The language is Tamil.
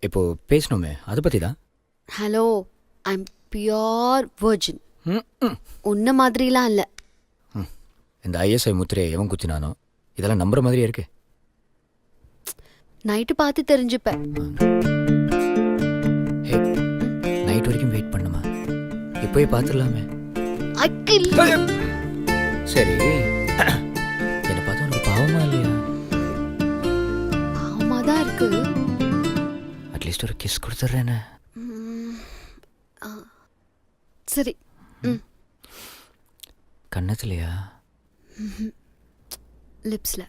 இப்போ பேசணுமே அதை பற்றி தான். Hello, I'm pure virgin. உன்ன மாதிரிலாம் இல்லை. இந்த ஐஎஸ்ஐ முத்திரையை எவன் குத்தினானோ இதெல்லாம் நம்புற மாதிரியே இருக்கு. நைட்டு பார்த்து தெரிஞ்சுப்பேன். ஹே, நைட் வரைக்கும் வெயிட் பண்ணுமா? இப்போயே பார்த்துடலாமே. அக்கில். சரி, என்னை பார்த்தா உனக்கு பாவமா இல்லையா? பாவமா தான் இருக்கு. அட்லீஸ்ட் ஒரு கிஸ் கொடுத்துட்றேன்னு. சரி. கண்ணத்துலையா? லிப்ஸ்ல.